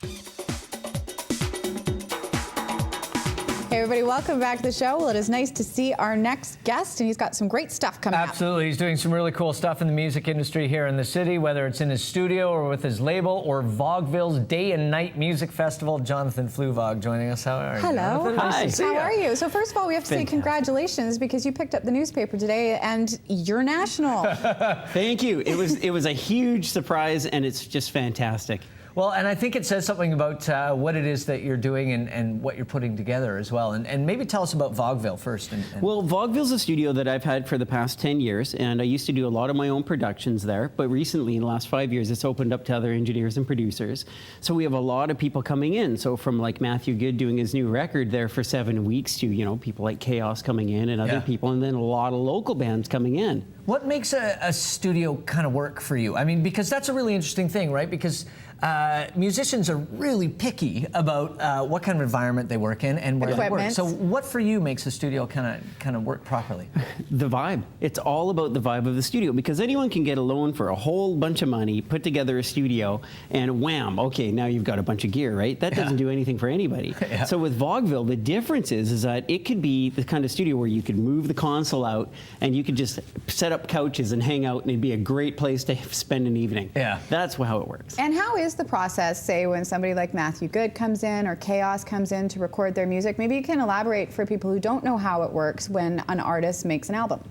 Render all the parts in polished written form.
Hey everybody, welcome back to the show. Well, it is nice to see our next guest, and he's got some great stuff coming up. Absolutely. He's doing some really cool stuff in the music industry here in the city, whether it's in his studio or with his label or Vogville's Day and Night Music Festival. Jonathan Fluevog joining us. How are you? Hello. Hi. How are you? So first of all, we have to say congratulations because you picked up the newspaper today and you're national. Thank you. It was a huge surprise, and it's just fantastic. Well, and I think it says something about what it is that you're doing and what you're putting together as well. And maybe tell us about Vogville first. Well, Vogville's a studio that I've had for the past 10 years, and I used to do a lot of my own productions there. But recently, in the last 5 years, it's opened up to other engineers and producers. So we have a lot of people coming in. So from like Matthew Good doing his new record there for 7 weeks to, you know, people like Chaos coming in and other people, and then a lot of local bands coming in. What makes a studio kind of work for you? I mean, because that's a really interesting thing, right? Because musicians are really picky about what kind of environment they work in and where they work. So what for you makes a studio kind of work properly? The vibe. It's all about the vibe of the studio, because anyone can get a loan for a whole bunch of money, put together a studio, and wham, okay, now you've got a bunch of gear, right? That doesn't do anything for anybody. So with Vogville, the difference is that it could be the kind of studio where you could move the console out and you could just set up couches and hang out, and it'd be a great place to spend an evening. That's how it works. And how is the process, say, when somebody like Matthew Good comes in or Chaos comes in to record their music? Maybe you can elaborate for people who don't know how it works when an artist makes an album.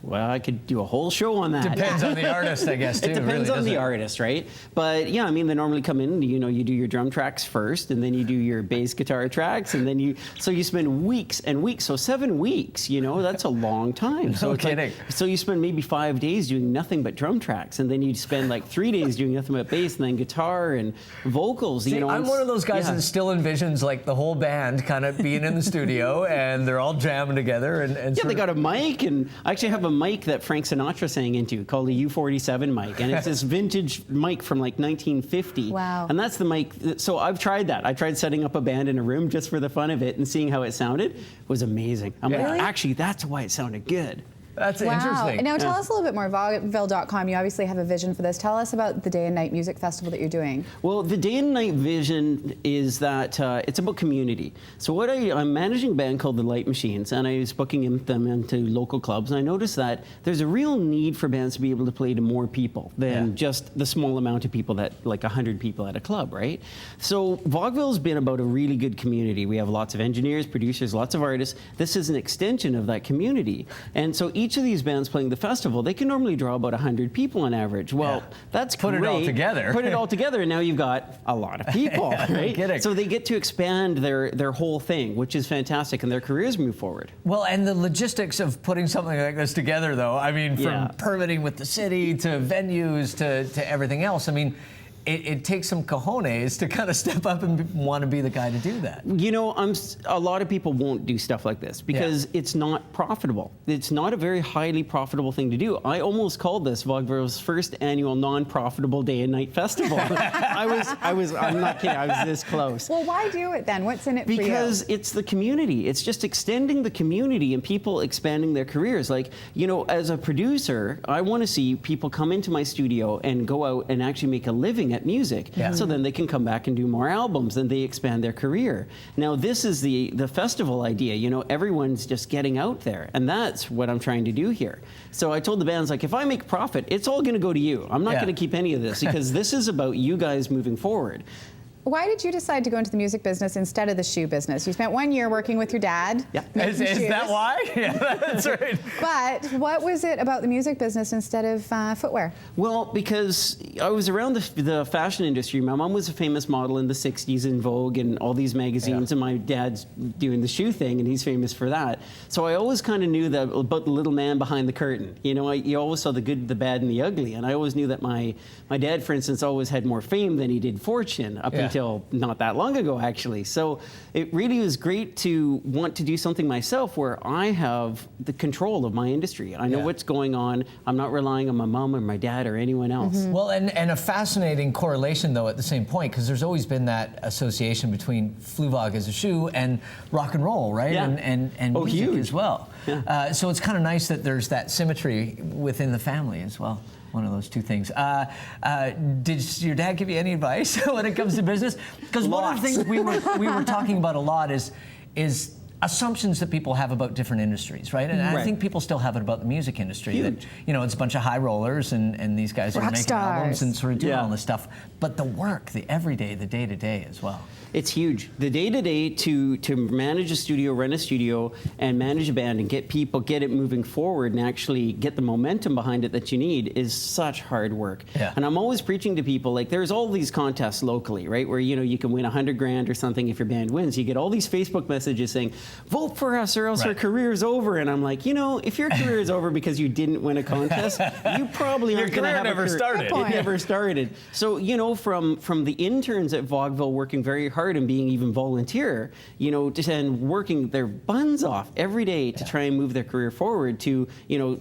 Well, I could do a whole show on that. Depends on the artist, I guess, too. It depends on the artist, right? But yeah, I mean, they normally come in, you know, you do your drum tracks first, and then you do your bass guitar tracks, and then so you spend weeks and weeks. So 7 weeks, you know, that's a long time. So no kidding. So you spend maybe 5 days doing nothing but drum tracks, and then you spend like 3 days doing nothing but bass, and then guitar and vocals. See, you know, I'm one of those guys that still envisions like the whole band kind of being in the studio, and they're all jamming together. And yeah, they got a mic, and I actually have a mic that Frank Sinatra sang into called a U47 mic, and it's this vintage mic from like 1950. Wow. And that's the mic. So I've tried that. I tried setting up a band in a room just for the fun of it and seeing how it sounded. It was amazing. I'm like, actually, that's why it sounded good. That's interesting. Now tell us a little bit more. Vogville.com, you obviously have a vision for this. Tell us about the Day and Night Music Festival that you're doing. Well, the Day and Night vision is that it's about community. So I'm managing a band called the Light Machines, and I was booking them into local clubs, and I noticed that there's a real need for bands to be able to play to more people than just the small amount of people that, like 100 people at a club, right? So Vogville's been about a really good community. We have lots of engineers, producers, lots of artists. This is an extension of that community. And so each of these bands playing the festival, they can normally draw about 100 people on average. Well, that's great. Put it all together. Put it all together, and now you've got a lot of people, right? So they get to expand their whole thing, which is fantastic, and their careers move forward. Well, and the logistics of putting something like this together, though, I mean, from permitting with the city to venues to everything else, I mean, it takes some cojones to kind of step up and want to be the guy to do that. You know, a lot of people won't do stuff like this because it's not profitable. It's not a very highly profitable thing to do. I almost called this Vogville's first annual non-profitable Day and Night Festival. I'm not kidding, I was this close. Well, why do it then? What's in it for you? Because it's the community. It's just extending the community and people expanding their careers. Like, you know, as a producer, I want to see people come into my studio and go out and actually make a living at music, so then they can come back and do more albums and they expand their career. Now this is the festival idea, you know, everyone's just getting out there, and that's what I'm trying to do here. So I told the bands, like, if I make profit, it's all going to go to you. I'm not going to keep any of this because this is about you guys moving forward. Why did you decide to go into the music business instead of the shoe business? You spent 1 year working with your dad. Yeah. Is that why? Yeah, that's right. But what was it about the music business instead of footwear? Well, because I was around the fashion industry. My mom was a famous model in the 60s in Vogue and all these magazines, and my dad's doing the shoe thing, and he's famous for that. So I always kind of knew that about the little man behind the curtain. You know, you always saw the good, the bad, and the ugly, and I always knew that my dad, for instance, always had more fame than he did fortune up until not that long ago, actually. So it really was great to want to do something myself where I have the control of my industry. I know what's going on. I'm not relying on my mom or my dad or anyone else. Well, and a fascinating correlation, though, at the same point, because there's always been that association between Fluevog as a shoe and rock and roll, right? And music huge as well. So it's kind of nice that there's that symmetry within the family as well. one of those two things. Did your dad give you any advice when it comes to business? Because one of the things we were talking about a lot is assumptions that people have about different industries, right? And I think people still have it about the music industry. Huge. That, you know, it's a bunch of high rollers and these guys are Rock making stars. albums and sort of doing all this stuff. But the work, the everyday, the day-to-day as well. It's huge. The day-to-day to manage a studio, run a studio, and manage a band and get it moving forward and actually get the momentum behind it that you need is such hard work. Yeah. And I'm always preaching to people, like, there's all these contests locally, right, where, you know, you can win $100,000 or something if your band wins. You get all these Facebook messages saying, vote for us or else our career's over. And I'm like, you know, if your career is over because you didn't win a contest, you probably aren't going to have never a career. started. It never started. So, you know, from the interns at Vogville working very hard and being even volunteer, you know, and working their buns off every day to try and move their career forward, to, you know,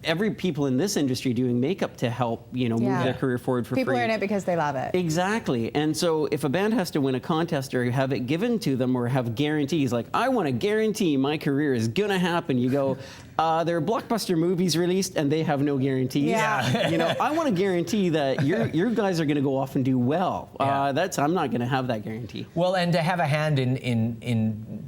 every people in this industry doing makeup to help, you know, move their career forward for free. People are in it because they love it. Exactly. And so if a band has to win a contest or have it given to them or have guarantees, like, I want to guarantee my career is going to happen, you go, there are blockbuster movies released and they have no guarantees. Yeah. You know, I want to guarantee that your guys are going to go off and do well. I'm not going to have that guarantee. Well, and to have a hand in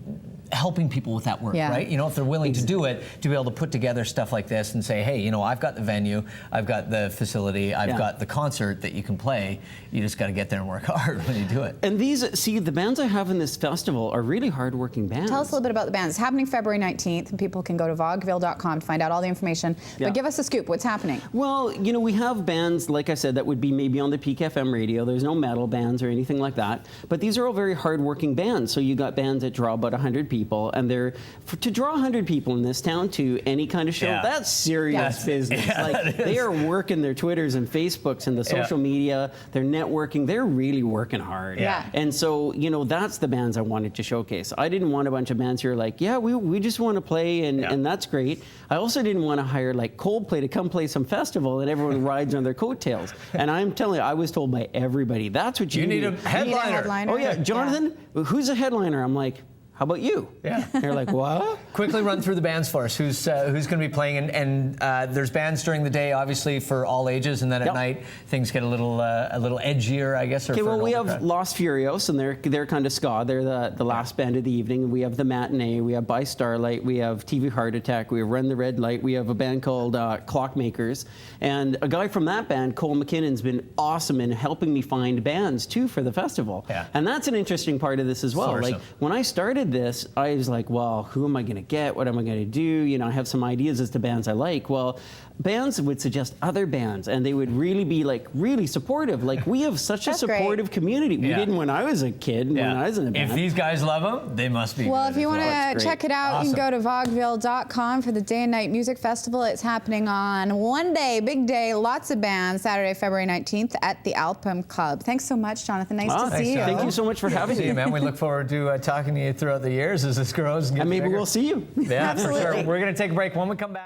helping people with that work, right? You know, if they're willing to do it, to be able to put together stuff like this and say, hey, you know, I've got the venue, I've got the facility, I've got the concert that you can play. You just got to get there and work hard when you do it. And the bands I have in this festival are really hard-working bands. Tell us a little bit about the bands. It's happening February 19th, and people can go to vogville.com to find out all the information. But give us a scoop. What's happening? Well, you know, we have bands, like I said, that would be maybe on the Peak FM radio. There's no metal bands or anything like that. But these are all very hard-working bands. So you got bands that draw about 100 people, and to draw 100 people in this town to any kind of show, that's serious business. Like, they are working their Twitters and Facebooks and the social media. They're networking. They're really working hard. And so, you know, that's the bands I wanted to showcase. I didn't want a bunch of bands who are like, we just want to play, and that's great. I also didn't want to hire like Coldplay to come play some festival and everyone rides on their coattails. And I'm telling you, I was told by everybody, that's what you need. You need a headliner. Oh yeah, Jonathan, who's a headliner? I'm like, how about you? Yeah. They're like, what? Quickly run through the bands for us. Who's going to be playing? And there's bands during the day, obviously, for all ages, and then at night things get a little edgier, I guess. Okay, well, we have Los Furios, and they're kind of ska. They're the last band of the evening. We have the Matinee. We have By Starlight. We have TV Heart Attack. We have Run the Red Light. We have a band called Clockmakers, and a guy from that band, Cole McKinnon's been awesome in helping me find bands too for the festival. Yeah. And that's an interesting part of this as well. Like, when I started this, I was like, well, who am I going to get? What am I going to do? You know, I have some ideas as to bands I like. Well, bands would suggest other bands, and they would really be like really supportive. Like, we have such a supportive community. We didn't when I was a kid, when I was in a band. If these guys love them, they must be. Well, if you want to check it out, you can go to vogville.com for the Day and Night Music Festival. It's happening on one day, big day, lots of bands, Saturday, February 19th at the Alpine Club. Thanks so much, Jonathan. Nice to see you. Thank you so much for having me. Man. We look forward to talking to you throughout the years as this grows. And maybe bigger. We'll see you. Yeah, for sure. We're going to take a break. When we come back.